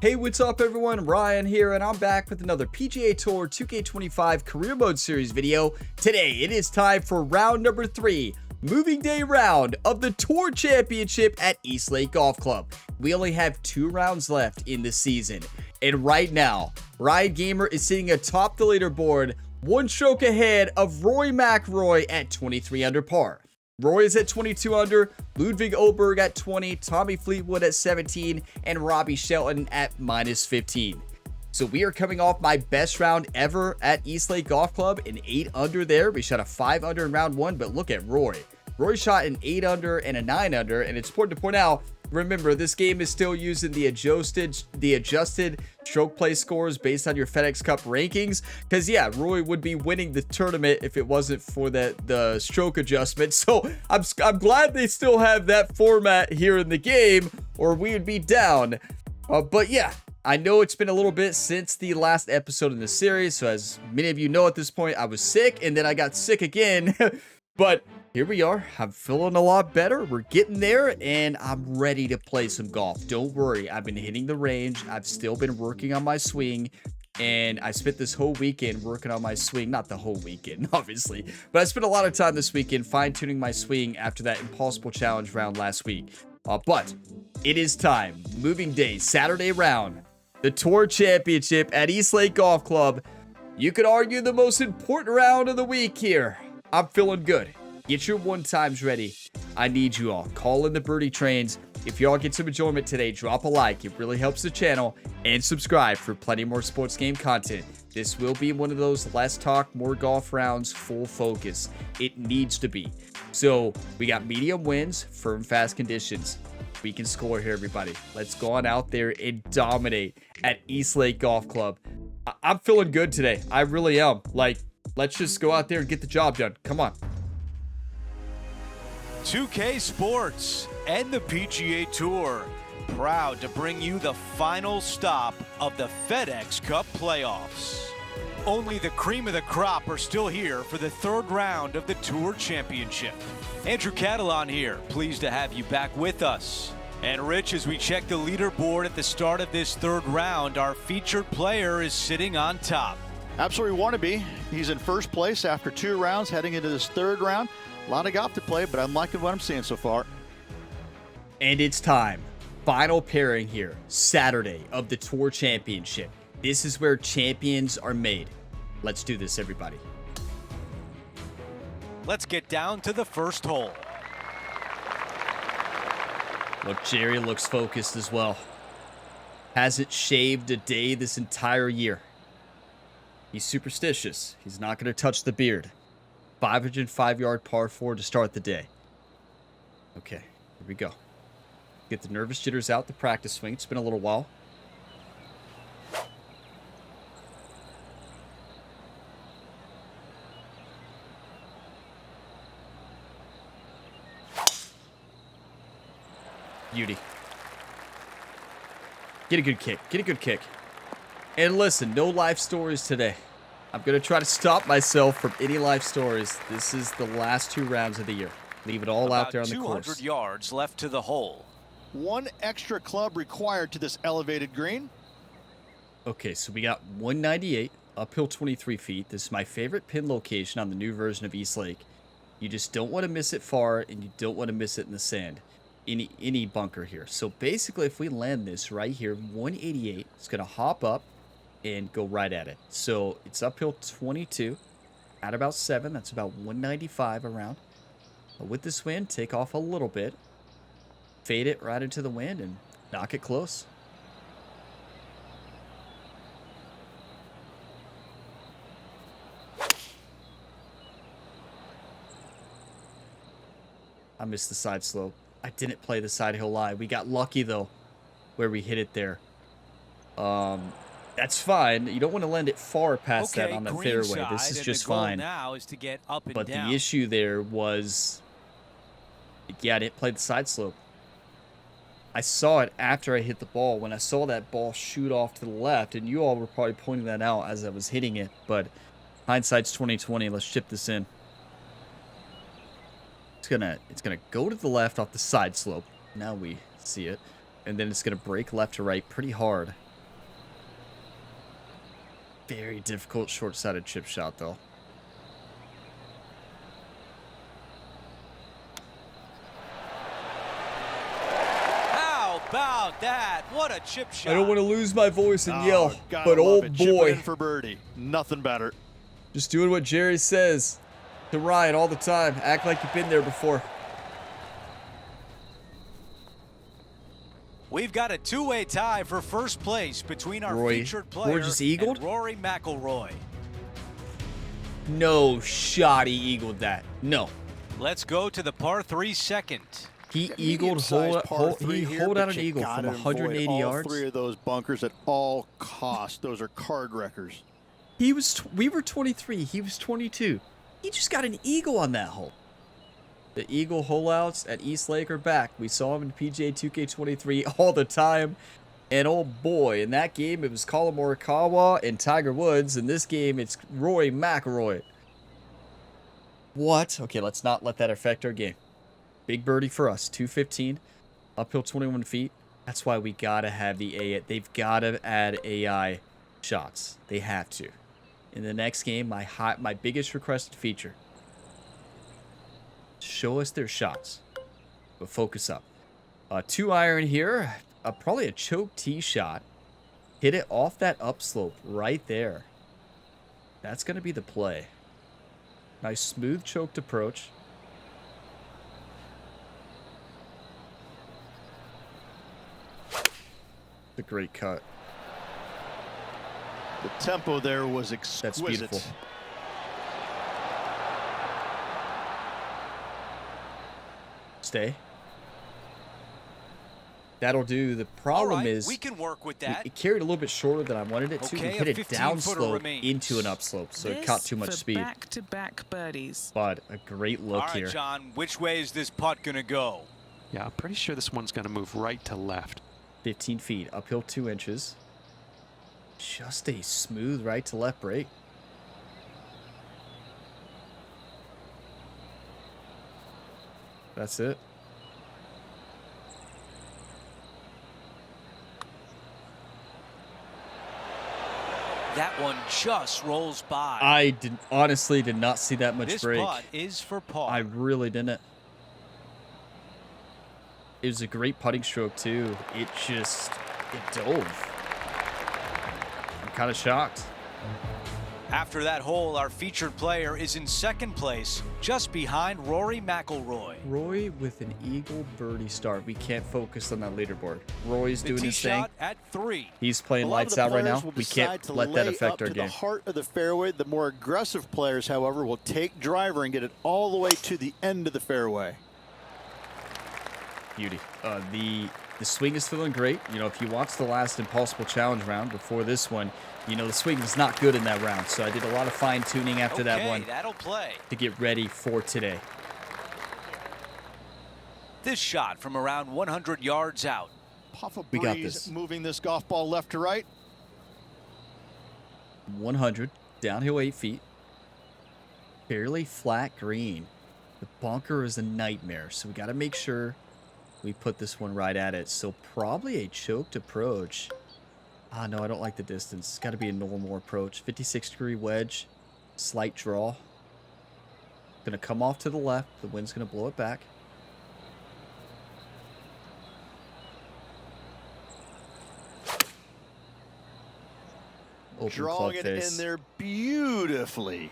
Hey, what's up everyone? Ryan here, and I'm back with another PGA Tour 2K25 Career Mode Series video. Today, it is time for round number 3, moving day round of the Tour Championship at Eastlake Golf Club. We only have 2 rounds left in the season, and right now, Ryan Gamer is sitting atop the leaderboard, 1 stroke ahead of Rory McIlroy at 23 under par. Roy is at 22 under, Ludwig Oberg at 20, Tommy Fleetwood at 17, and Robbie Shelton at minus 15. So we are coming off my best round ever at Eastlake Golf Club, an 8 under there. We shot a 5 under in round 1, but look at Roy. Roy shot an 8 under and a 9 under, and it's important to point out, remember, this game is still using the adjusted stroke play scores based on your FedEx Cup rankings. Because, yeah, Roy would be winning the tournament if it wasn't for the stroke adjustment. So I'm glad they still have that format here in the game, or we would be down. But, yeah, I know it's been a little bit since the last episode in the series. So as many of you know at this point, I was sick, and then I got sick again. But here we are. I'm feeling a lot better. We're getting there, and I'm ready to play some golf. Don't worry. I've been hitting the range. I've still been working on my swing, and I spent this whole weekend working on my swing. Not the whole weekend, obviously, but I spent a lot of time this weekend fine-tuning my swing after that Impossible Challenge round last week. But it is time. Moving day, Saturday round. The Tour Championship at Eastlake Golf Club. You could argue the most important round of the week here. I'm feeling good. Get your 1-times ready. I need you all. Call in the birdie trains. If y'all get some enjoyment today, drop a like. It really helps the channel. And subscribe for plenty more sports game content. This will be one of those less talk, more golf rounds, full focus. It needs to be. So we got medium winds, firm, fast conditions. We can score here, everybody. Let's go on out there and dominate at Eastlake Golf Club. I'm feeling good today. I really am. Let's just go out there and get the job done. Come on. 2K Sports and the PGA Tour, proud to bring you the final stop of the FedEx Cup playoffs. Only the cream of the crop are still here for the 3rd round of the Tour Championship. Andrew Catalan here, pleased to have you back with us. And Rich, as we check the leaderboard at the start of this 3rd round, our featured player is sitting on top. Absolutely want to be. He's in first place after 2 rounds, heading into this 3rd round. A lot of golf to play, but I'm liking what I'm seeing so far. And it's time. Final pairing here. Saturday of the Tour Championship. This is where champions are made. Let's do this, everybody. Let's get down to the first hole. Look, Jerry looks focused as well. Hasn't shaved a day this entire year. He's superstitious. He's not going to touch the beard. 505-yard par 4 to start the day. Okay, here we go. Get the nervous jitters out, the practice swing. It's been a little while. Beauty. Get a good kick. Get a good kick. And listen, no life stories today. I'm going to try to stop myself from any life stories. This is the last 2 rounds of the year. Leave it all out there on the course. 200 yards left to the hole. 1 extra club required to this elevated green. Okay, so we got 198, uphill 23 feet. This is my favorite pin location on the new version of Eastlake. You just don't want to miss it far, and you don't want to miss it in the sand. Any bunker here. So basically, if we land this right here, 188, it's going to hop up and go right at it. So it's uphill 22 at about 7. That's about 195 around. But with this wind, take off a little bit, fade it right into the wind, and knock it close. I missed the side slope. I didn't play the side hill lie. We got lucky though where we hit it there. That's fine. You don't want to land it far past that on the fairway. This is just fine. Now is to get up and but down. The issue there was, yeah, I didn't play the side slope. I saw it after I hit the ball. When I saw that ball shoot off to the left, and you all were probably pointing that out as I was hitting it, but hindsight's 2020. Let's chip this in. It's gonna go to the left off the side slope. Now we see it. And then it's gonna break left to right pretty hard. Very difficult short-sided chip shot, though. How about that? What a chip shot. I don't want to lose my voice and yell, gotta but love oh it. Chip it boy. in for birdie. Nothing better. Just doing what Jerry says to Ryan all the time. Act like you've been there before. We've got a two-way tie for first place between our Roy, featured player just eagled? and Rory McIlroy. No shot he eagled that. No. Let's go to the par 3 second. He eagled, he holed out an eagle from 180 yards. All three of those bunkers at all costs. Those are card wreckers. We were 23. He was 22. He just got an eagle on that hole. The eagle holeouts at East Lake are back. We saw him in PGA 2K23 all the time. And oh boy, in that game, it was Colin Morikawa and Tiger Woods. In this game, it's Rory McIlroy. What? Okay, let's not let that affect our game. Big birdie for us. 215. Uphill 21 feet. That's why we got to have the AI. They've got to add AI shots. They have to. In the next game, my biggest requested feature. Show us their shots. But focus up. 2-iron here. Probably a choke tee shot. Hit it off that upslope right there. That's going to be the play. Nice smooth choked approach. The great cut. The tempo there was exquisite. That's beautiful. Stay. That'll do. The problem All right, is we can work with that. it carried a little bit shorter than I wanted it to. Okay, We hit a it 15-footer downslope remains. into an upslope, so it caught too much speed. Back-to-back birdies. But a great look All right, here. John, which way is this putt going to go? Yeah, I'm pretty sure this one's going to move right to left. 15 feet, uphill 2 inches. Just a smooth right to left break. That's it. That one just rolls by. I honestly did not see that much this break. putt is for par. I really didn't. It was a great putting stroke too. It dove. I'm kind of shocked. After that hole, our featured player is in second place, just behind Rory McIlroy. Roy with an eagle birdie start. We can't focus on that leaderboard. Roy's The doing tee his thing. shot at 3. He's playing A lot of lights the out right players now. will We decide can't to let that lay affect up our to game. the heart of the fairway. The more aggressive players, however, will take driver and get it all the way to the end of the fairway. Beauty. The swing is feeling great. You know, if you watched the last Impossible Challenge round before this one, you know, the swing is not good in that round. So I did a lot of fine tuning after that one that'll play. to get ready for today. This shot from around 100 yards out. Puff of We got breeze this. moving this golf ball left to right. 100, downhill 8 feet. Fairly flat green. The bunker is a nightmare, so we got to make sure we put this one right at it. So probably a choked approach. Ah, no, I don't like the distance. It's got to be a normal approach. 56-degree wedge, slight draw. Gonna come off to the left. The wind's gonna blow it back. Open Drawing club it face. in there beautifully.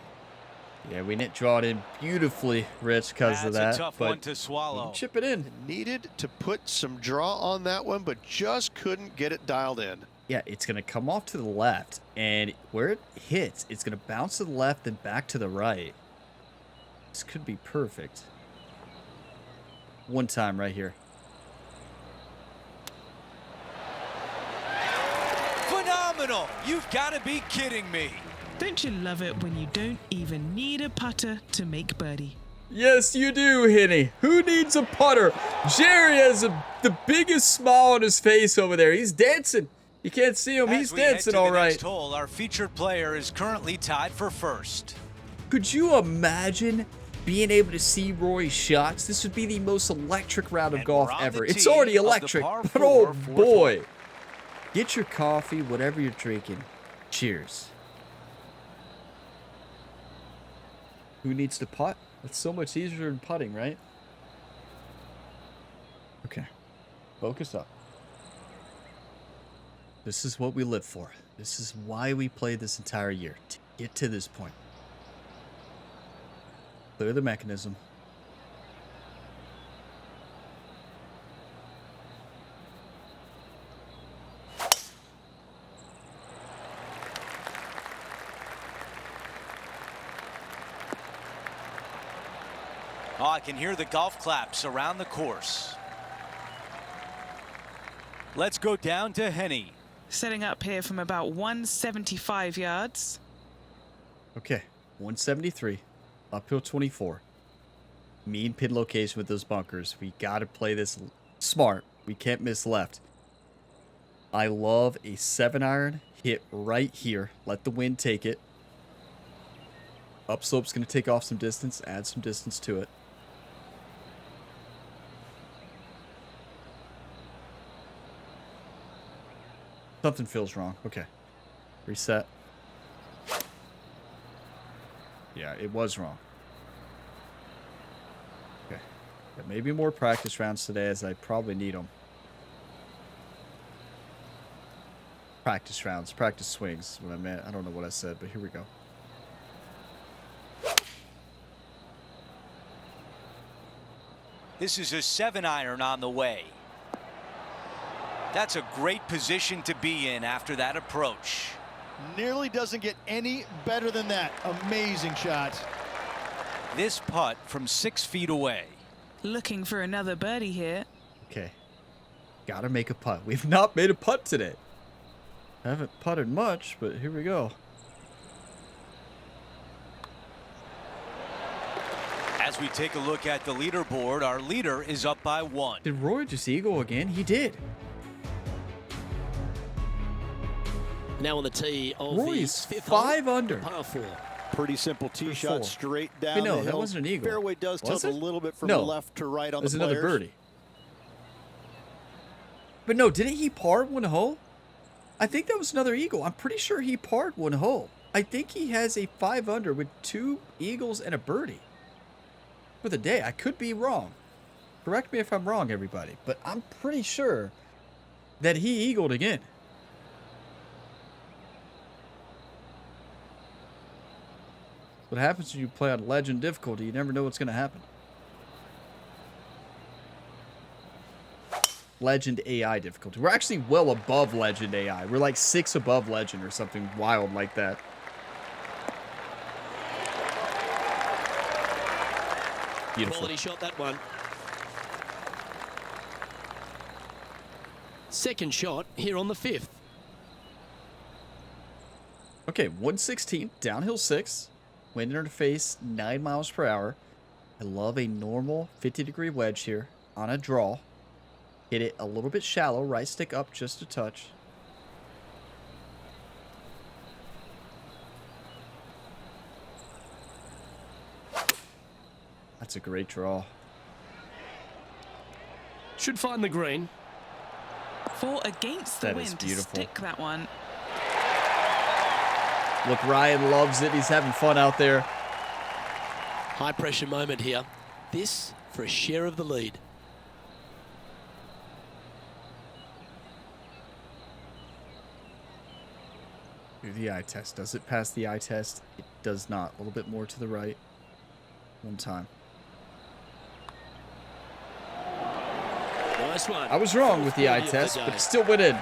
Yeah, we didn't draw it in beautifully, Rich, because of that. That's a tough but one to we swallow. can chip it in. Needed to put some draw on that one, but just couldn't get it dialed in. Yeah, it's going to come off to the left, and where it hits, it's going to bounce to the left and back to the right. This could be perfect. One time right here. Phenomenal! You've got to be kidding me. Don't you love it when you don't even need a putter to make birdie? Yes, you do, Henny. Who needs a putter? Jerry has the biggest smile on his face over there. He's dancing. You can't see him. He's As we head dancing to all the right. next hole, our featured player is currently tied for first. Could you imagine being able to see Roy's shots? This would be the most electric round of And golf we're on ever. the It's tee already of the electric, par but four, oh fourth boy. Get your coffee, whatever you're drinking. Cheers. Who needs to putt? It's so much easier than putting, right? Okay. Focus up. This is what we live for. This is why we play this entire year. To get to this point. Clear the mechanism. Oh, I can hear the golf claps around the course. Let's go down to Henny. Setting up here from about 175 yards. Okay. 173. Uphill 24. Mean pin location with those bunkers. We got to play this smart. We can't miss left. I love a 7-iron. Hit right here. Let the wind take it. Upslope's going to take off some distance. Add some distance to it. Something feels wrong. Okay. Reset. Yeah, it was wrong. Okay. Got maybe more practice rounds today as I probably need them. Practice rounds. Practice swings is what I meant. I don't know what I said, but here we go. This is a 7-iron on the way. That's a great position to be in after that approach. Nearly doesn't get any better than that. Amazing shot. This putt from 6 feet away. Looking for another birdie here. Okay. Gotta make a putt. We've not made a putt today. Haven't putted much, but here we go. As we take a look at the leaderboard, our leader is up by 1. Did Roy just eagle again? He did. Now on the tee of Roy's the 5th 5 hole, under. par 4. Pretty simple tee For shot 4. straight down Wait, no, the that hill. wasn't an eagle. Fairway does Was tilt a it? little bit from No. left to right on There's the another players. birdie. But no, didn't he par 1 hole? I think that was another eagle. I'm pretty sure he parred 1 hole. I think he has a 5 under with 2 eagles and a birdie for the day. I could be wrong. Correct me if I'm wrong, everybody. But I'm pretty sure that he eagled again. What happens when you play on legend difficulty? You never know what's going to happen. Legend AI difficulty. We're actually well above Legend AI. We're like 6 above Legend or something wild like that. Beautiful. Quality shot, that one. Second shot here on the 5th. Okay, 116, downhill 6. Wind interface 9 miles per hour. I love a normal 50-degree wedge here on a draw. Hit it a little bit shallow, right stick up just a touch. That's a great draw. Should find the green. 4 against the That is wind to beautiful. stick that one. Look, Ryan loves it. He's having fun out there. High pressure moment here. This for a share of the lead. Do the eye test. Does it pass the eye test? It does not. A little bit more to the right. One time. Nice one. I was wrong with the eye test, but it still went in.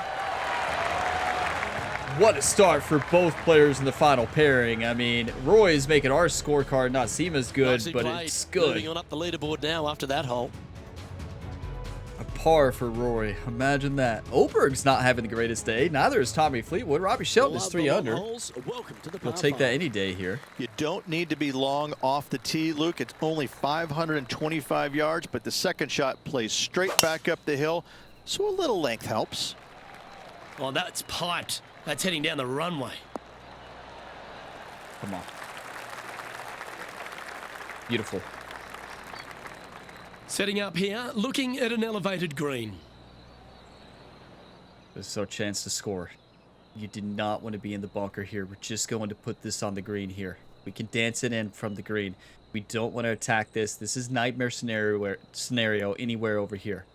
What a start for both players in the final pairing. I mean, Roy's making our scorecard not seem as good, Nicely but played. it's good. Moving on up the leaderboard now after that hole. A par for Roy. Imagine that. Oberg's not having the greatest day. Neither is Tommy Fleetwood. Robbie Shelton is Love 3 the long under. holes. Welcome to the We'll par take that 5. any day here. You don't need to be long off the tee, Luke. It's only 525 yards, but the second shot plays straight back up the hill, so a little length helps. Oh, that's piped. That's heading down the runway. Come on. Beautiful. Setting up here, looking at an elevated green. This is our chance to score. You did not want to be in the bunker here. We're just going to put this on the green here. We can dance it in from the green. We don't want to attack this. This is nightmare scenario anywhere over here.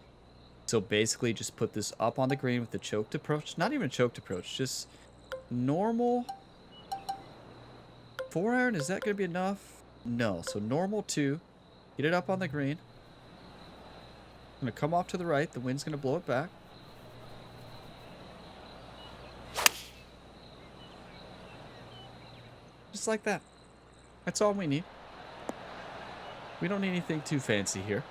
So basically just put this up on the green with the choked approach. Not even choked approach, just normal 4-iron. Is that going to be enough? No. So normal 2. Get it up on the green. I'm going to come off to the right. The wind's going to blow it back. Just like that. That's all we need. We don't need anything too fancy here.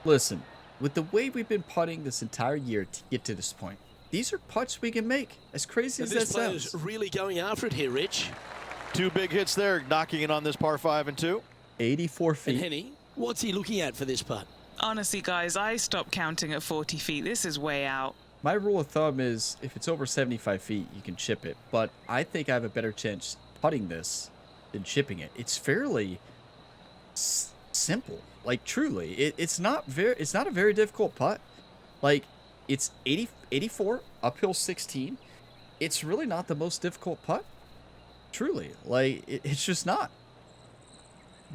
Listen, with the way we've been putting this entire year to get to this point, these are putts we can make. As crazy as that sounds. This player's really going after it here, Rich. 2 big hits there, knocking it on this par 5 and 2. 84 feet. And Henny, what's he looking at for this putt? Honestly, guys, I stopped counting at 40 feet. This is way out. My rule of thumb is if it's over 75 feet, you can chip it. But I think I have a better chance putting this than chipping it. It's fairly simple. Like, truly, it's not a very difficult putt. Like, it's 84 uphill 16. It's really not the most difficult putt. Truly, like, it's just not.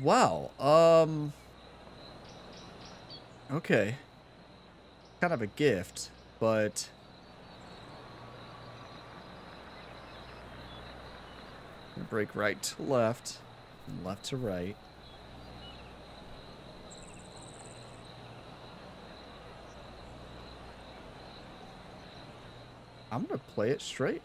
Wow. Okay. Kind of a gift, but break right to left and left to right. I'm going to play it straight.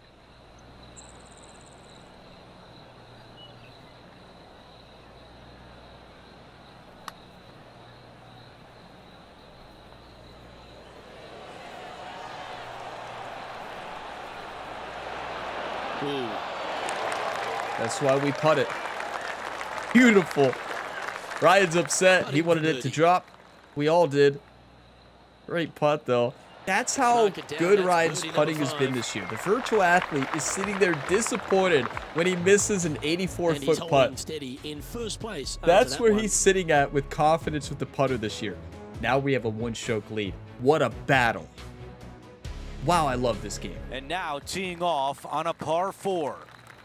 Ooh. That's why we putt it. Beautiful. Ryan's upset. He wanted it to drop. We all did. Great putt, though. That's how good Ryan's putting has been this year. The virtual athlete is sitting there disappointed when he misses an 84-foot putt. Steady in first place. That's where he's sitting at with confidence with the putter this year. Now we have a 1-stroke lead. What a battle. Wow, I love this game. And now teeing off on a par 4.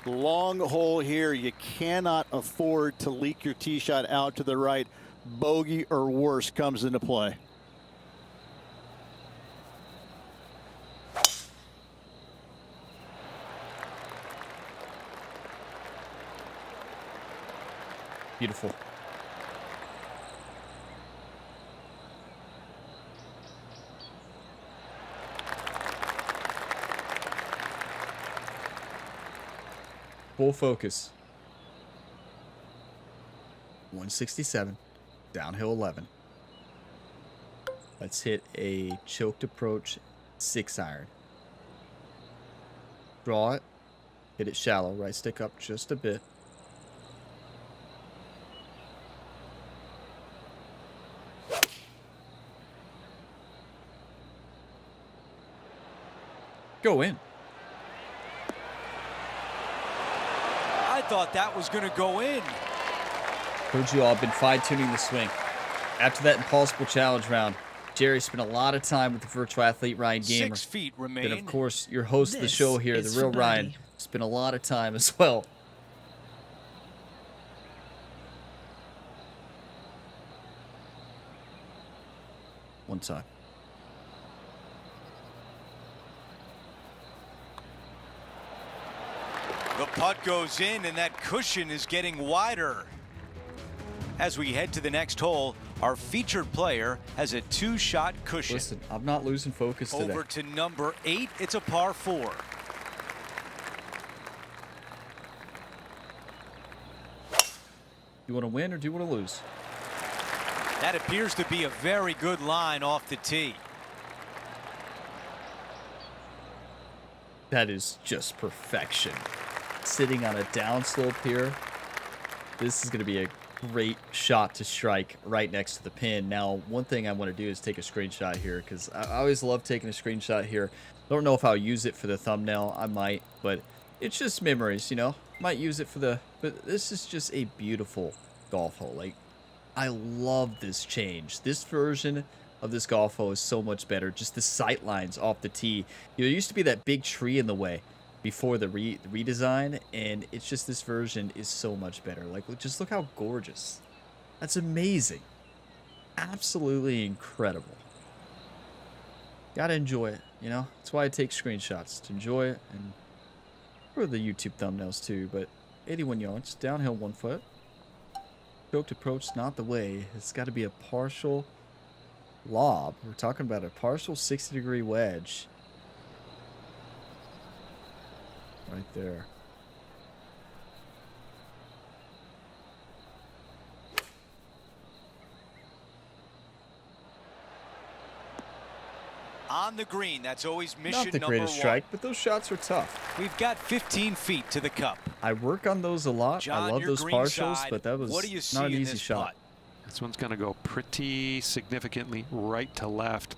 Long hole here. You cannot afford to leak your tee shot out to the right. Bogey or worse comes into play. Beautiful. Full focus. 167. Downhill 11. Let's hit a choked approach 6-iron. Draw it. Hit it shallow. Right stick up just a bit. Go in. I thought that was going to go in. Told you all, I've been fine-tuning the swing. After that impossible challenge round, Jerry spent a lot of time with the virtual athlete Ryan Gamer. 6 feet remain. And of course, your host of the show here, the real Ryan, spent a lot of time as well. One time. The putt goes in, and that cushion is getting wider. As we head to the next hole, our featured player has a 2-shot cushion. Listen, I'm not losing focus today. Over to number 8, it's a par 4. You want to win or do you want to lose? That appears to be a very good line off the tee. That is just perfection. Sitting on a downslope here. This is going to be a great shot to strike right next to the pin. Now, one thing I want to do is take a screenshot here because I always love taking a screenshot here. Don't know if I'll use it for the thumbnail. I might, but it's just memories, you know. Might use it for the... But this is just a beautiful golf hole. Like, I love this change. This version of this golf hole is so much better. Just the sight lines off the tee. You know, there used to be that big tree in the way. before the redesign, and it's just this version is so much better. Like, just look how gorgeous. That's amazing. Absolutely incredible. Gotta enjoy it, you know? That's why I take screenshots, to enjoy it, and for the YouTube thumbnails too. But 81 yards, downhill 1 foot. Choked approach, not the way. It's got to be a partial lob. We're talking about a partial 60-degree wedge. Right there. On the green, that's always mission Not the number greatest one. strike, but those shots are tough. We've got 15 feet to the cup. I work on those a lot. John, I love your those green partials, side, but that was what do you see not an in easy this shot. putt? This one's going to go pretty significantly right to left.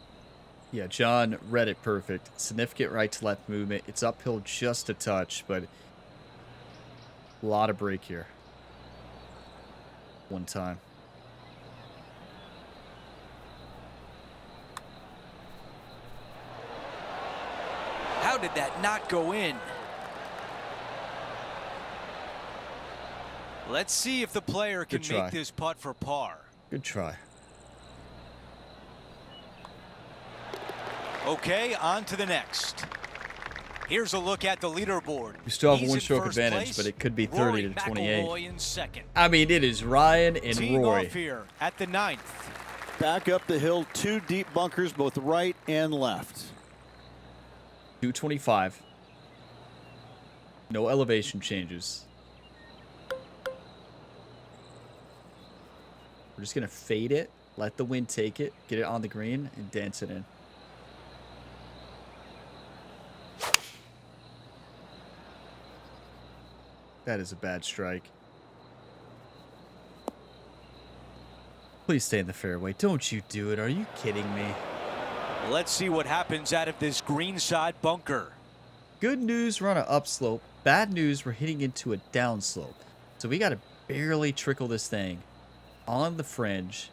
Yeah, John read it perfect. Significant right to left movement. It's uphill just a touch, but a lot of break here. One time. How did that not go in? Let's see if the player can Good try. make this putt for par. Good try. Okay, on to the next. Here's a look at the leaderboard. We still have He's one in stroke first advantage, place. but it could be 30 Rory to 28. McIlroy in second. I mean, it is Ryan and Teeing Rory. off here at the 9th. Back up the hill, 2 deep bunkers, both right and left. 225. No elevation changes. We're just going to fade it, let the wind take it, get it on the green, and dance it in. That is a bad strike. Please stay in the fairway. Don't you do it. Are you kidding me? Let's see what happens out of this greenside bunker. Good news, we're on an upslope. Bad news, we're hitting into a downslope. So we got to barely trickle this thing on the fringe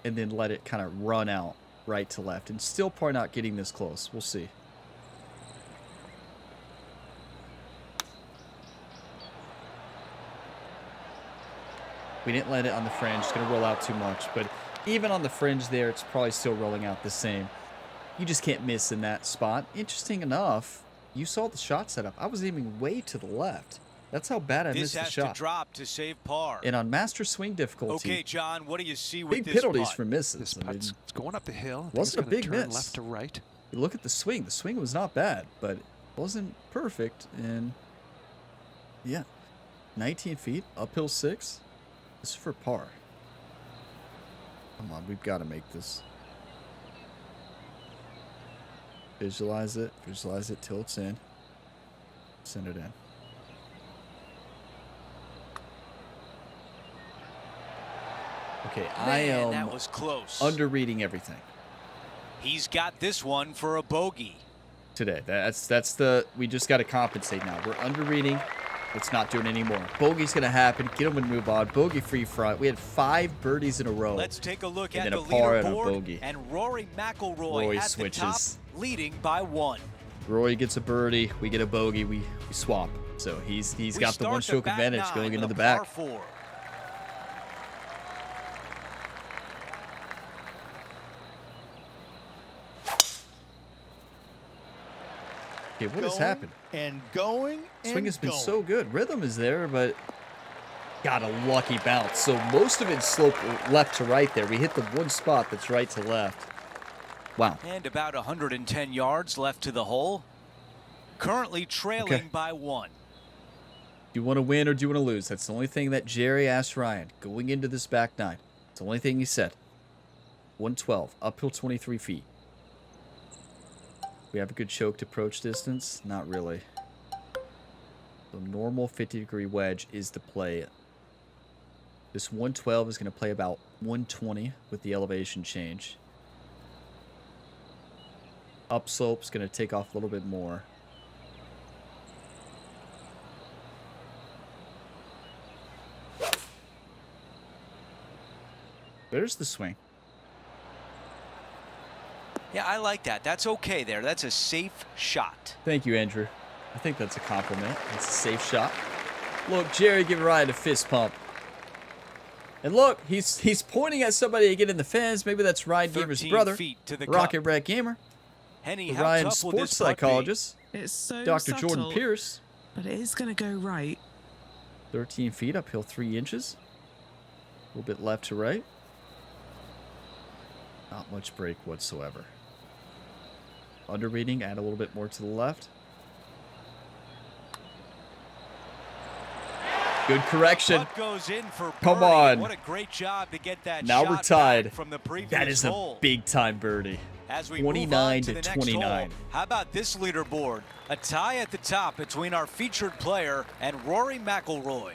and then let it kind of run out right to left. And still probably not getting this close. We'll see. We didn't let it on the fringe. It's going to roll out too much. But even on the fringe there, it's probably still rolling out the same. You just can't miss in that spot. Interesting enough, you saw the shot setup. I was aiming way to the left. That's how bad I This missed the has shot. to drop to save par. And on master swing difficulty, Okay, John, what do you see with big this penalties putt? for misses. This I mean, putt's it's going up the hill. I think wasn't it's a gonna big turn miss. left to right. you look at the swing. The swing was not bad, but it wasn't perfect. And yeah, 19 feet, uphill 6. This is for par. Come on, we've got to make this. Visualize it till it's in. Send it in. Okay, I Man, am that was close. underreading everything He's got this one for a bogey. today. That's the we just got to compensate now. We're underreading. Let's not do it anymore. Bogey's gonna happen. Get them and move on. Bogey free front. We had 5 birdies in a row. Let's take a look And at then the a par and a leaderboard. bogey. And Rory McIlroy Rory at switches. the top, leading by 1. Roy gets a birdie. We get a bogey. We swap. So he's We got the start 1 stroke back advantage 9 going with into a the back. par 4. Okay, what has happened? And going and Swing has been going. so good. Rhythm is there, but got a lucky bounce. So most of it's sloped left to right there. We hit the one spot that's right to left. Wow. And about 110 yards left to the hole. Currently trailing Okay. by 1. Do you want to win or do you want to lose? That's the only thing that Jerry asked Ryan going into this back 9. It's the only thing he said. 112, uphill 23 feet. We have a good choked approach distance? Not really. The normal 50-degree wedge is the play. This 112 is going to play about 120 with the elevation change. Upslope is going to take off a little bit more. There's the swing. Yeah, I like that. That's okay there. That's a safe shot. Thank you, Andrew. I think that's a compliment. It's a safe shot. Look, Jerry giving Ryan a fist pump. And look, he's pointing at somebody to get in the fence. Maybe that's Ryan Gamer's brother, feet to the Rocket cup. Rat Gamer. Henny, The how Ryan tough will sports this putt be? psychologist, It's so Dr. subtle, Jordan Pierce. but it is going to go right. 13 feet, uphill 3 inches. A little bit left to right. Not much break whatsoever. Under reading, add a little bit more to the left. Good correction. Putt goes in for Come birdie. on. What a great job to get that Now shot we're back tied. from the previous That is a hole. big time birdie. As we 29 move on to the next 29. hole, how about this leaderboard? A tie at the top between our featured player and Rory McIlroy.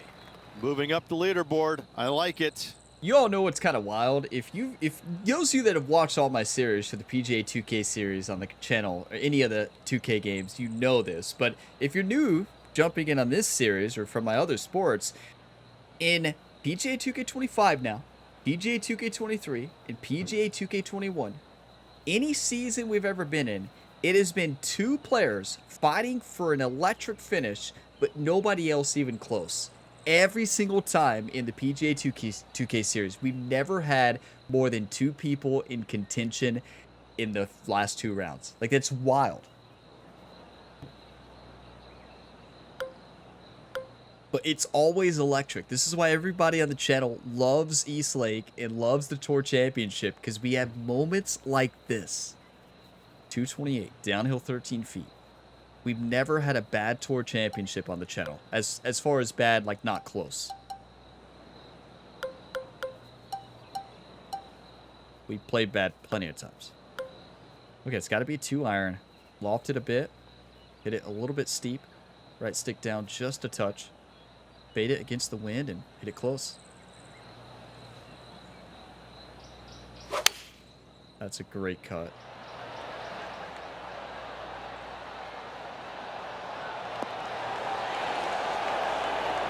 Moving up the leaderboard. I like it. You all know what's kind of wild. If those of you that have watched all my series for the PGA 2K series on the channel or any of the 2K games, you know this. But if you're new, jumping in on this series or from my other sports, in PGA 2K25 now, PGA 2K23, and PGA 2K21, any season we've ever been in, it has been two players fighting for an electric finish, but nobody else even close. Every single time in the PGA 2K series, we've never had more than two people in contention in the last two rounds. Like, that's wild. But it's always electric. This is why everybody on the channel loves East Lake and loves the Tour Championship, because we have moments like this. 228, downhill 13 feet. We've never had a bad Tour Championship on the channel. As far as bad, like not close. We played bad plenty of times. Okay, it's got to be 2-iron. Loft it a bit. Hit it a little bit steep. Right stick down just a touch. Bait it against the wind and hit it close. That's a great cut.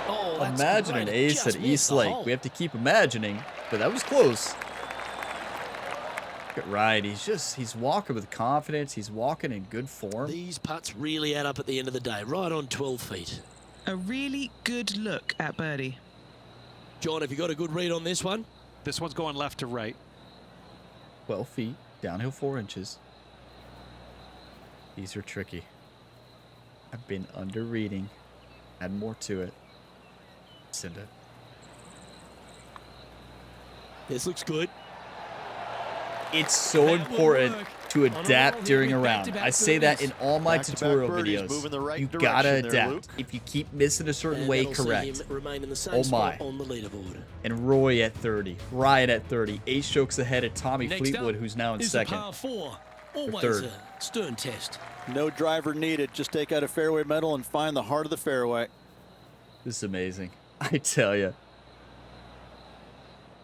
Oh, that's Imagine great. an It ace just at missed East the Lake. hole. We have to keep imagining, but that was close. Look at Ryan. He's walking with confidence. He's walking in good form. These putts really add up at the end of the day, right on 12 feet. A really good look at birdie. John, have you got a good read on this one? This one's going left to right. 12 feet, downhill 4 inches. These are tricky. I've been under reading. Add more to it. Send it. This looks good. It's so That will important work. to On a adapt roll during here a with round. back-to-back I say that in birdies. all my Back-to-back tutorial birdies, videos. moving the right You direction gotta there, adapt. Luke. If you keep missing a certain And way, that'll see correct. him remain in the same Oh spot my. on the leaderboard. And Roy at 30. Ryan at 30. 8 strokes ahead of Tommy Next Fleetwood, up who's now in is second. a par 4. Always third. a stern test. No driver needed. Just take out a fairway metal and find the heart of the fairway. This is amazing. I tell you.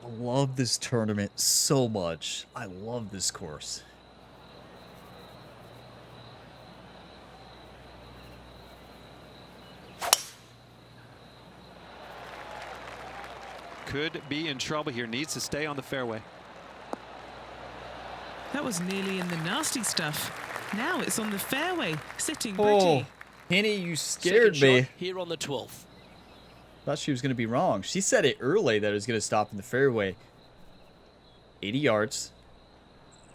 I love this tournament so much. I love this course. Could be in trouble here. Needs to stay on the fairway. That was nearly in the nasty stuff. Now it's on the fairway, sitting Oh, pretty. Henny, you scared Second me. shot here on the 12th. Thought she was going to be wrong. She said it early that it was going to stop in the fairway. 80 yards.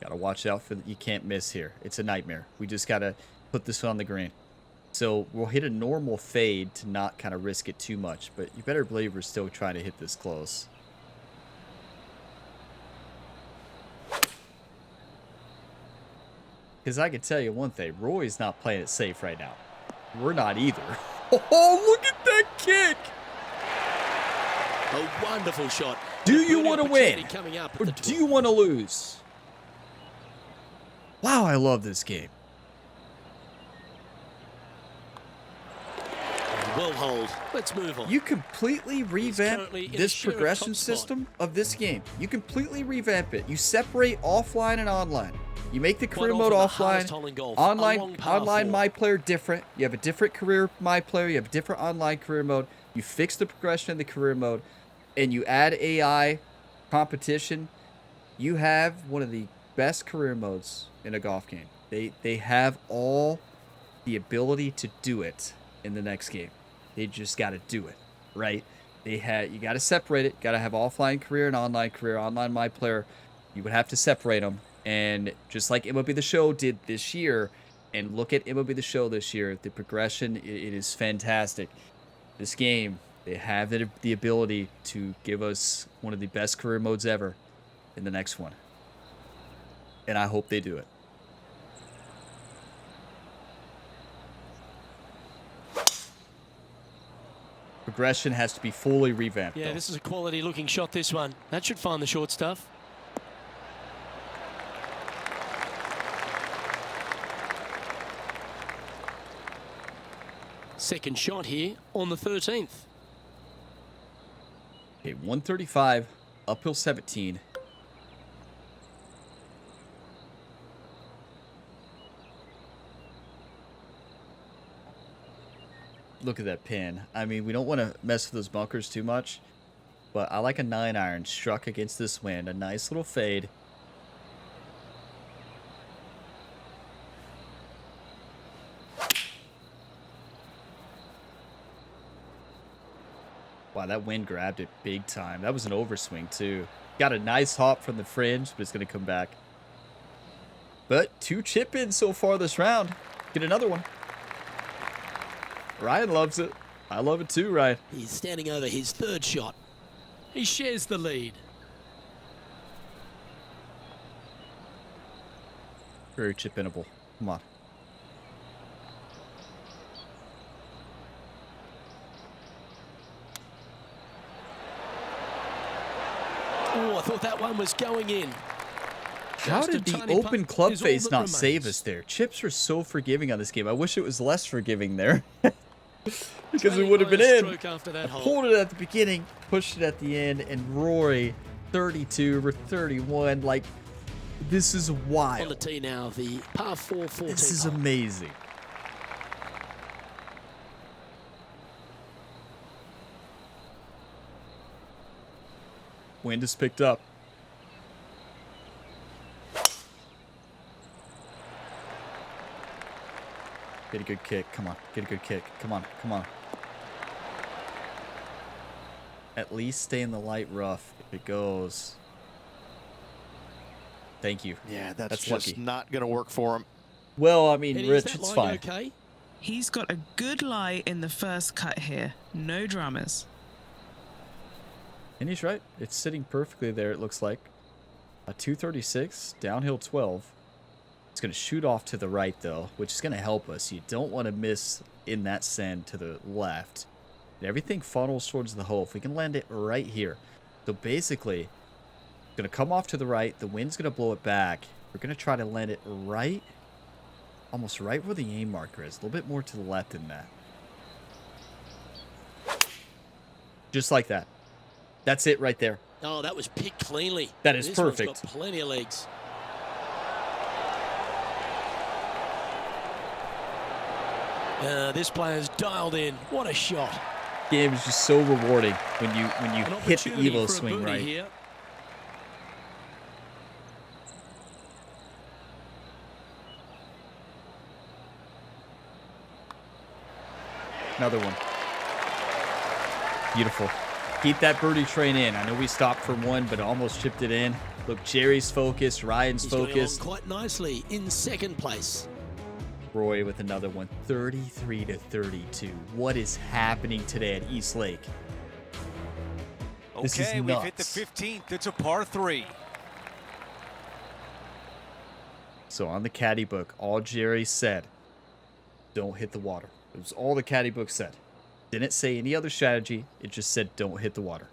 Got to watch out for you can't miss here. It's a nightmare. We just got to put this on the green. So we'll hit a normal fade to not kind of risk it too much. But you better believe we're still trying to hit this close. Because I can tell you one thing. Roy's not playing it safe right now. We're not either. Oh, look at that kick. A wonderful shot. Do And a you birdie want to opportunity win? coming up at Or the do 12th. you want to lose? Wow, I love this game. Well hold. Let's move on. You completely revamp currently in a this sheer progression top spot. system of this game. You completely revamp it. You separate offline and online. You make the career Quite mode often the offline. hardest hole in golf, a long Online, par online four. my player different. You have a different career my player. You have a different online career mode. You fix the progression in the career mode, and you add AI competition. You have one of the best career modes in a golf game. They have all the ability to do it in the next game. They just got to do it, right? You got to separate it. Got to have offline career and online career. Online my player, you would have to separate them. And just like MLB The Show did this year, and look at MLB The Show this year, the progression, it is fantastic. This game, they have the ability to give us one of the best career modes ever in the next one. And I hope they do it. Progression has to be fully revamped. Yeah, though. this is a quality looking shot, this one. That should find the short stuff. Second shot here on the 13th. Okay, 135, uphill 17. Look at that pin. I mean, we don't want to mess with those bunkers too much, but I like a 9-iron struck against this wind. A nice little fade. Wow, that wind grabbed it big time. That was an overswing, too. Got a nice hop from the fringe, but it's going to come back. But 2 chip-ins so far this round. Get another one. Ryan loves it. I love it too, Ryan. He's standing over his third shot. He shares the lead. Very chip-inable. Come on. Oh, I thought that one was going in. How Just a did the tiny open putt club is all face that not save remains. us there? Chips are so forgiving on this game. I wish it was less forgiving there. Because we Trailing would have by been a in. stroke after that hole. Pulled it at the beginning, pushed it at the end, and Rory, 32 over 31. Like, this is On the wild. tee now, the par 4 14th This is hole. amazing. Wind is picked up. Get a good kick. Come on. Get a good kick. Come on. Come on. At least stay in the light rough if it goes. Thank you. Yeah, that's That's just lucky. not going to work for him. Well, I mean, Eddie, is Rich, that it's line fine. okay? He's got a good lie in the first cut here. No dramas. And he's right. It's sitting perfectly there, it looks like. A 236, downhill 12. It's going to shoot off to the right, though, which is going to help us. You don't want to miss in that send to the left. And everything funnels towards the hole. If we can land it right here. So basically, it's going to come off to the right. The wind's going to blow it back. We're going to try to land it right, almost right where the aim marker is. A little bit more to the left than that. Just like that. That's it right there. Oh, that was picked cleanly. That is This perfect. One's got plenty of legs. This player's dialed in. What a shot. Game is just so rewarding when you An hit the opportunity Evo for a swing birdie right. here. Another one. Beautiful. Keep that birdie train in. I know we stopped for one, but almost chipped it in. Look, Jerry's focused. Ryan's He's going along focused. quite nicely in second place. Roy with another one. 33 to 32. What is happening today at East Lake? This is Okay, we've hit the nuts. 15th. It's a par 3. So on the caddy book, all Jerry said, don't hit the water. It was all the caddy book said. Didn't say any other strategy. It just said don't hit the water.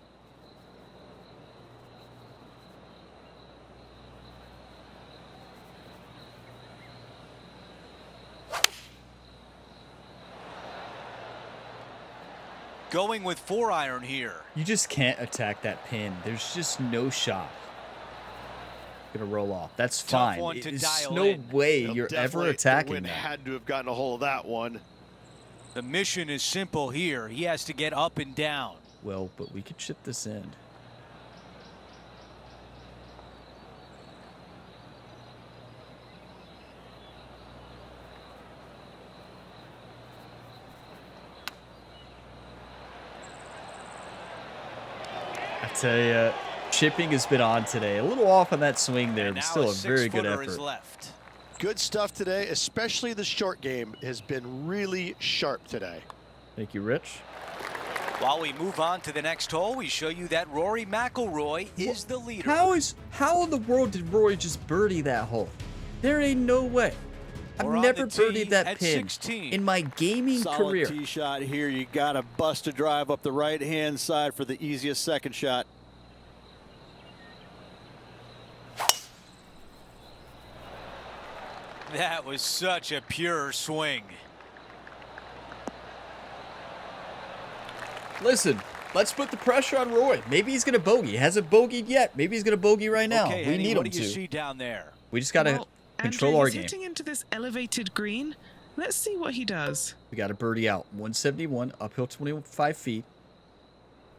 Going with 4-iron here. You just can't attack that pin. There's just no shot. Gonna roll off. That's Tough fine. one to There's dial no in. way Well, you're ever definitely the attacking wind that. had to have gotten a hold of that one. The mission is simple here. He has to get up and down. Well, but we could chip this in. tell you, chipping has been on today. A little off on that swing there, And but now still a very good six-footer is effort. left. Good stuff today, especially the short game has been really sharp today. Thank you, Rich. While we move on to the next hole, we show you that Rory McIlroy is the leader. How in the world did Rory just birdie that hole? There ain't no way. I've We're on never the tee birdied that at pin 16. in my gaming Solid career. tee shot here. You got to bust a drive up the right-hand side for the easiest second shot. That was such a pure swing. Listen, let's put the pressure on Roy. Maybe he's going to bogey. He hasn't bogeyed yet. Maybe he's going to bogey right now. Okay, We Henny, need what him do you to. see down there? We just got to Well, control Andrew, our he's game. hitting into this elevated green. Let's see what he does. We got a birdie out. 171, uphill 25 feet.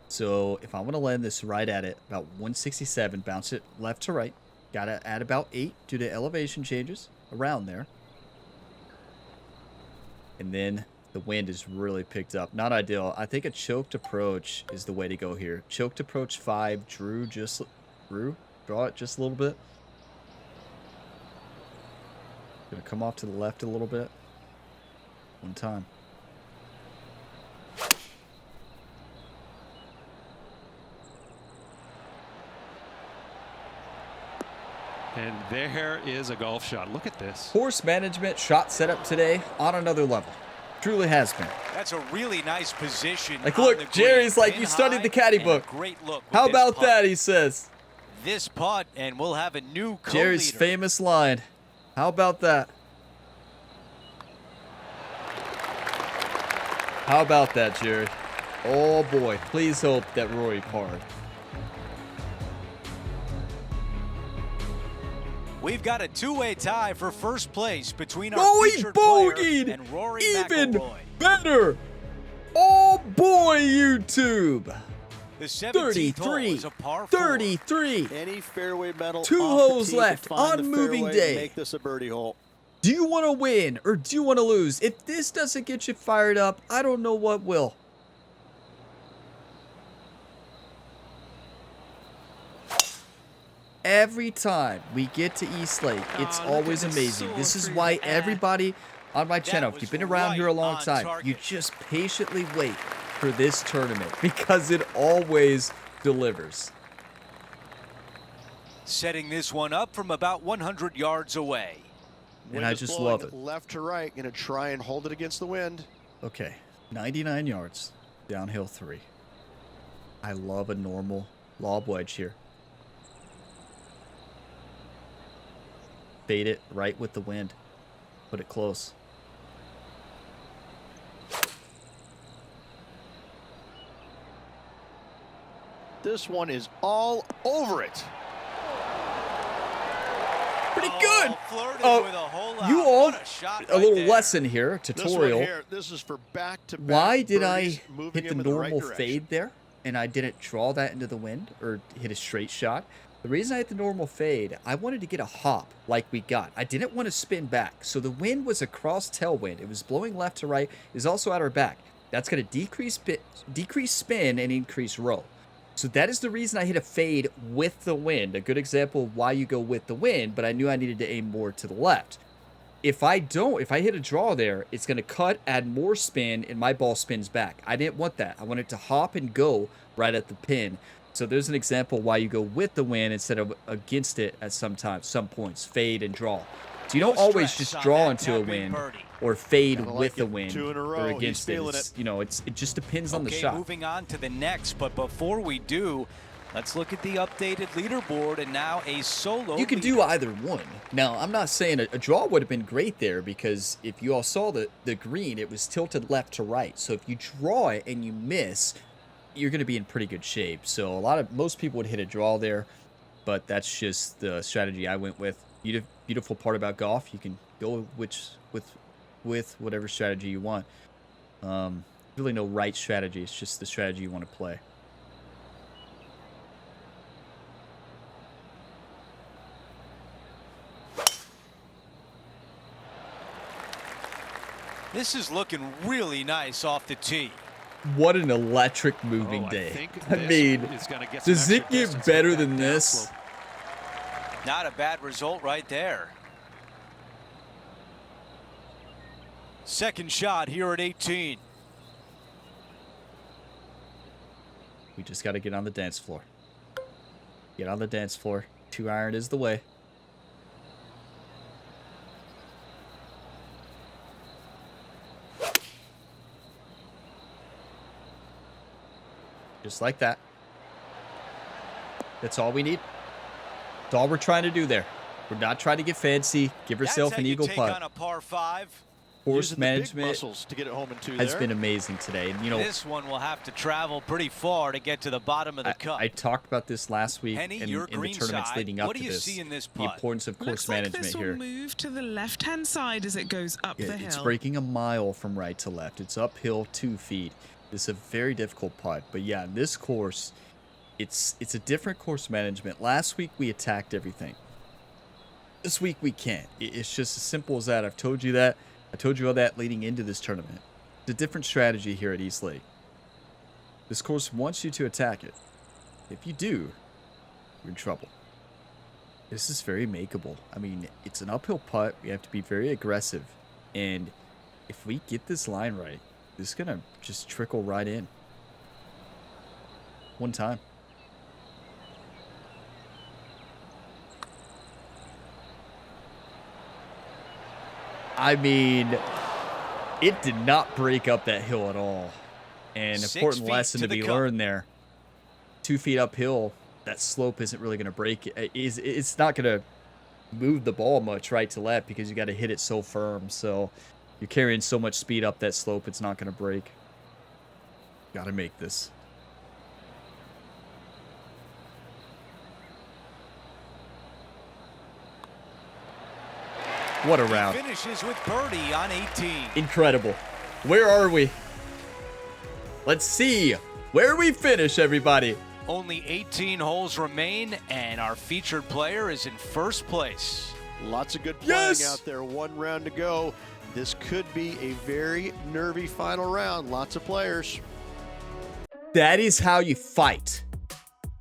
So if I want to land this right at it, about 167, bounce it left to right. Got to add about 8 due to elevation changes around there. And then the wind is really picked up. Not ideal. I think a choked approach is the way to go here. Choked approach 5, draw it just a little bit. Gonna come off to the left a little bit. One time. And there is a golf shot. Look at this. Course management, shot setup today on another level. Truly has been. That's a really nice position. Like, on look, the green. Jerry's like, Pin you studied high the caddy and a book. Great look. With How this about putt. that, he says. This putt, and we'll have a new co-leader. Jerry's famous line. How about that? How about that, Jerry? Oh, boy. Please hope that Rory parred. We've got a two-way tie for first place between our Oh, he featured player bogeyed! and Rory Even McIlroy. better! Oh, boy, YouTube. The 17th hole 33. is a par 4. 33. Any fairway metal. Two off the holes tee to left find on the moving fairway, day. Make this a birdie hole. Do you want to win or do you want to lose? If this doesn't get you fired up, I don't know what will. Every time we get to East Lake, it's Oh, look at always this amazing. soar This is through why the air. everybody on my channel, if was you've been around here a right long on time, target. you just patiently wait for this tournament because it always delivers. Setting this one up from about 100 yards away. And Wind I is just blowing love it. Left to right, gonna try and hold it against the wind. Okay, 99 yards, downhill 3. I love a normal lob wedge here. Fade it right with the wind. Put it close. This one is all over it. Pretty good. Flirted Oh, with a whole lot. You all, What a shot a right little there. lesson here, This one tutorial. here, this is for back-to-back Why did birdies, I moving hit the him in the right normal direction. fade there and I didn't draw that into the wind or hit a straight shot? The reason I hit the normal fade, I wanted to get a hop like we got. I didn't want to spin back. So the wind was a cross tailwind. It was blowing left to right. It was also at our back. That's going to decrease spin and increase roll. So that is the reason I hit a fade with the wind. A good example of why you go with the wind, but I knew I needed to aim more to the left. If I hit a draw there, it's going to cut, add more spin, and my ball spins back. I didn't want that. I wanted to hop and go right at the pin. So there's an example why you go with the wind instead of against it at some points. Fade and draw. So you don't No always stress just on draw that into a tap-in wind birdie. or fade Kinda with like the it. wind 2 in a or row. He's against it. feeling It's, you know, it just depends on the Okay, shot. moving on to the next, but before we do, let's look at the updated leaderboard and now a solo You can leader. do either one. Now, I'm not saying a draw would have been great there because if you all saw the green, it was tilted left to right. So if you draw it and you miss, you're going to be in pretty good shape. So most people would hit a draw there, but that's just the strategy I went with. Beautiful part about golf, you can go with whatever strategy you want. Really no right strategy. It's just the strategy you want to play. This is looking really nice off the tee. What an electric moving day. I mean, does it get better than this? Not a bad result right there. Second shot here at 18. We just got to get on the dance floor. Get on the dance floor. 2-iron is the way. Just like that. That's all we need. That's all we're trying to do there. We're not trying to get fancy. Give yourself an eagle putt. On a par 5. Course management to get it home in 2 has been amazing today. And, you know, this one will have to travel pretty far to get to the bottom of the cup. I talked about this last week Henny, in the tournaments leading up to this. The importance of course management this here. Will move to the left-hand side as it goes up the hill. It's breaking a mile from right to left. It's uphill 2 feet. It's a very difficult putt. But yeah, in this course, it's a different course management. Last week we attacked everything. This week we can't. It's just as simple as that. I've told you that. I told you all that leading into this tournament. It's a different strategy here at East Lake. This course wants you to attack it. If you do, you're in trouble. This is very makeable. I mean, it's an uphill putt. We have to be very aggressive. And if we get this line right, this is going to just trickle right in. One time. I mean, it did not break up that hill at all. An important lesson to be learned there. 2 feet uphill, that slope isn't really going to break it. It's not going to move the ball much right to left because you got to hit it so firm. So you're carrying so much speed up that slope, it's not going to break. Got to make this. What a round. He finishes with birdie on 18. Incredible. Where are we? Let's see where we finish, everybody. Only 18 holes remain, and our featured player is in first place. Lots of good playing out there. 1 round to go. This could be a very nervy final round. Lots of players. That is how you fight.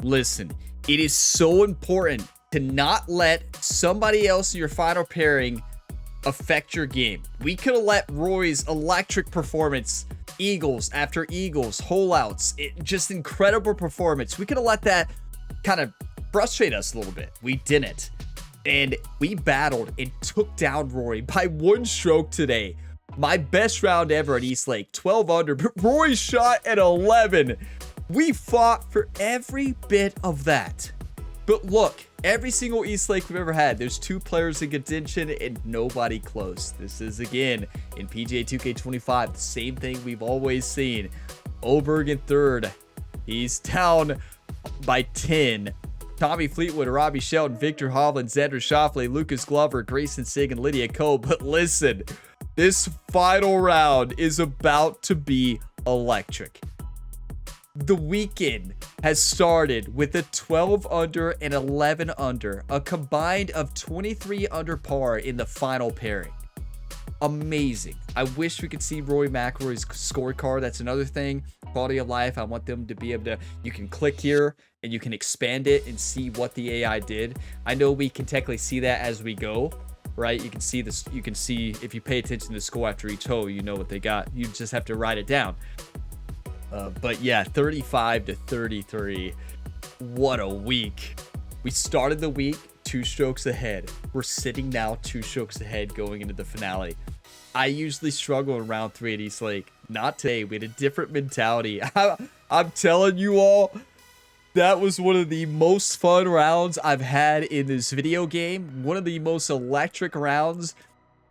Listen, it is so important to not let somebody else in your final pairing affect your game. We could have let Roy's electric performance, eagles after eagles, hole outs, just incredible performance. We could have let that kind of frustrate us a little bit. We didn't. And we battled and took down Roy by 1 stroke today. My best round ever at East Lake, 12 under, but Roy shot at 11. We fought for every bit of that. But look, every single East Lake we've ever had, there's 2 players in contention and nobody close. This is, again, in PGA 2K25, the same thing we've always seen. Oberg in 3rd. He's down by 10. Tommy Fleetwood, Robbie Shelton, Victor Hovland, Xander Schauffele, Lucas Glover, Grayson Sig, and Lydia Ko. But listen, this final round is about to be electric. The weekend has started with a 12 under and 11 under, a combined of 23 under par in the final pairing. Amazing. I wish we could see Rory McIlroy's scorecard. That's another thing. Quality of life. I want them to be able to, you can click here and you can expand it and see what the AI did. I know we can technically see that as we go, right? You can see this. You can see if you pay attention to the score after each hole, you know what they got. You just have to write it down. But yeah, 35 to 33. What a week. We started the week 2 strokes ahead. We're sitting now 2 strokes ahead going into the finale. I usually struggle in round 3 at East Lake. Not today. We had a different mentality. I'm telling you all, that was one of the most fun rounds I've had in this video game. One of the most electric rounds.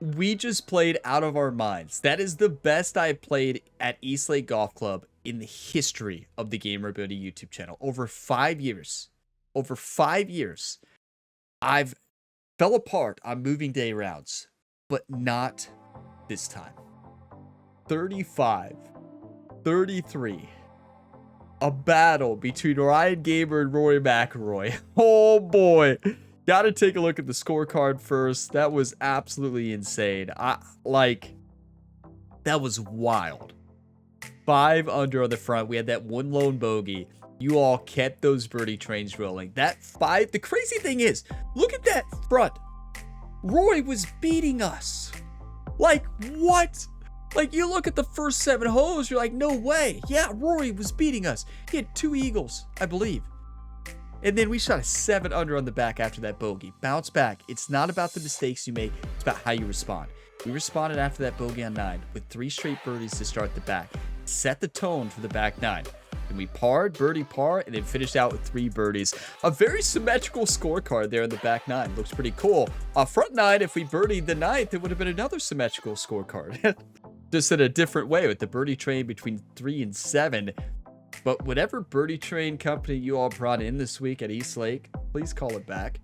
We just played out of our minds. That is the best I've played at East Lake Golf Club in the history of the Gamer Ability YouTube channel. Over 5 years. Over 5 years. I've fell apart on moving day rounds, but not this time. 35, 33. A battle between Ryan Gamer and Rory McIlroy. Oh boy. Gotta take a look at the scorecard first. That was absolutely insane. That was wild. 5 under on the front. We had that one lone bogey. You all kept those birdie trains rolling. That 5, the crazy thing is, look at that front. Roy was beating us. Like, what? Like, you look at the first 7 holes, you're like, no way. Yeah, Rory was beating us. He had 2 eagles, I believe. And then we shot a 7 under on the back after that bogey. Bounce back. It's not about the mistakes you make. It's about how you respond. We responded after that bogey on 9 with 3 straight birdies to start the back. Set the tone for the back 9. And we parred, birdie par, and then finished out with 3 birdies. A very symmetrical scorecard there in the back 9. Looks pretty cool. Front 9, if we birdied the 9th, it would have been another symmetrical scorecard. Just in a different way with the birdie train between 3 and 7. But whatever birdie train company you all brought in this week at East Lake, please call it back.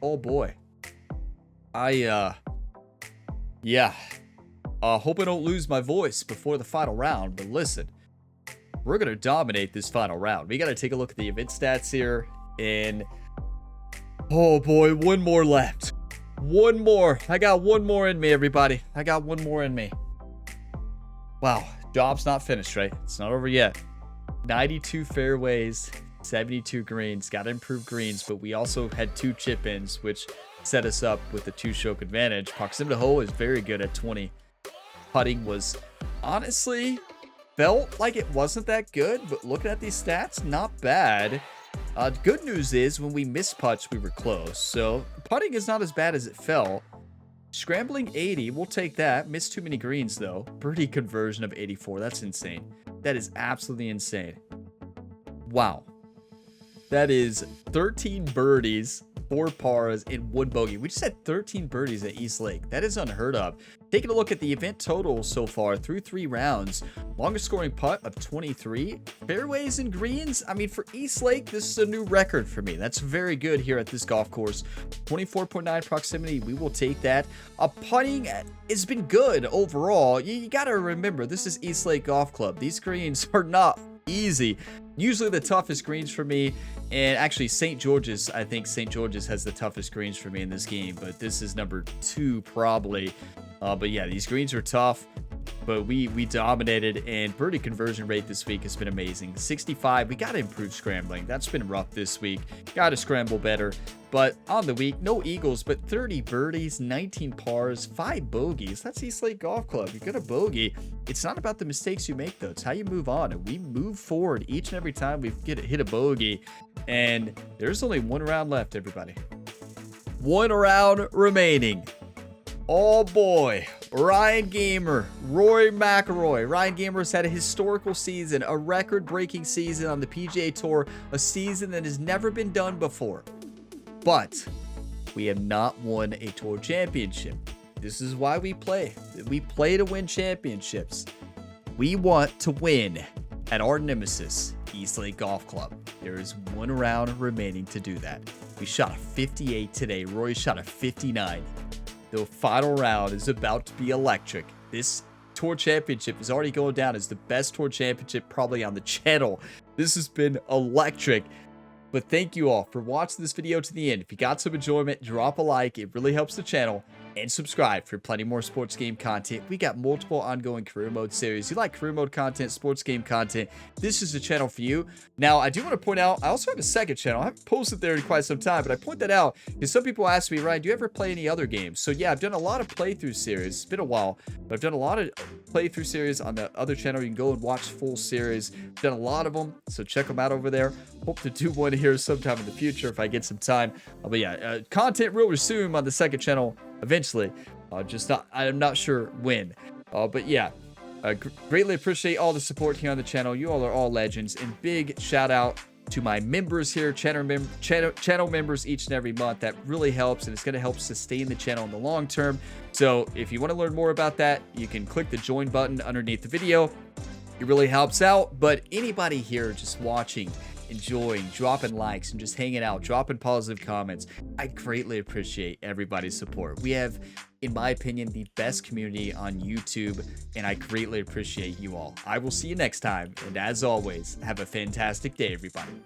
Oh boy. Yeah. Hope I don't lose my voice before the final round, but listen, we're going to dominate this final round. We got to take a look at the event stats here, and oh boy, one more left. One more. I got one more in me, everybody. I got one more in me. Wow, job's not finished, right? It's not over yet. 92 fairways, 72 greens. Got to improve greens, but we also had 2 chip-ins, which set us up with a 2-stroke advantage. Proximity to hole is very good at 20. Putting was honestly felt like it wasn't that good, but looking at these stats, not bad. Good news is when we missed putts, we were close. So putting is not as bad as it felt. Scrambling 80, we'll take that. Missed too many greens though. Birdie conversion of 84. That's insane. That is absolutely insane. Wow. That is 13 birdies, 4 pars, and 1 bogey. We just had 13 birdies at East Lake. That is unheard of. Taking a look at the event total so far through 3 rounds. Longest scoring putt of 23. Fairways and greens. I mean, for East Lake, this is a new record for me. That's very good here at this golf course. 24.9 proximity. We will take that. Putting has been good overall. You got to remember, this is East Lake Golf Club. These greens are not easy. Usually the toughest greens for me, and actually St. George's, I think St. George's has the toughest greens for me in this game, but this is number 2 probably. But yeah, these greens are tough, but we dominated, and birdie conversion rate this week has been amazing. 65. We got to improve scrambling. That's been rough this week. Got to scramble better. But on the week, no eagles, but 30 birdies, 19 pars, 5 bogeys. That's East Lake Golf Club. You're gonna bogey. It's not about the mistakes you make though. It's how you move on, and we move forward each and every time we hit a bogey. And there's only 1 round left, everybody. 1 round remaining. Oh boy, Ryan Gamer, Rory McIlroy. Ryan Gamer has had a historical season, a record-breaking season on the PGA Tour, a season that has never been done before. But we have not won a tour championship. This is why we play. We play to win championships. We want to win at our nemesis, East Lake Golf Club. There is 1 round remaining to do that. We shot a 58 today. Rory shot a 59. The final round is about to be electric. This tour championship is already going down as the best tour championship probably on the channel. This has been electric. But thank you all for watching this video to the end. If you got some enjoyment, drop a like. It really helps the channel. And subscribe for plenty more sports game content. We got multiple ongoing career mode series. You like career mode content, sports game content, this is the channel for you. Now, I do want to point out, I also have a second channel. I haven't posted there in quite some time, but I point that out because some people ask me, Ryan, do you ever play any other games? So yeah, I've done a lot of playthrough series. It's been a while, but I've done a lot of playthrough series on the other channel. You can go and watch full series. I've done a lot of them, so check them out over there. Hope to do one here sometime in the future if I get some time. But yeah, content will resume on the second channel eventually. I'm not sure when. But yeah, greatly appreciate all the support here on the channel. You all are all legends, and big shout out to my members here, channel members each and every month. That really helps, and it's going to help sustain the channel in the long term. So if you want to learn more about that, you can click the join button underneath the video. It really helps out. But anybody here just watching, enjoying, dropping likes, and just hanging out, dropping positive comments, I greatly appreciate everybody's support. We have, in my opinion, the best community on YouTube, and I greatly appreciate you all. I will see you next time, and as always, have a fantastic day, everybody.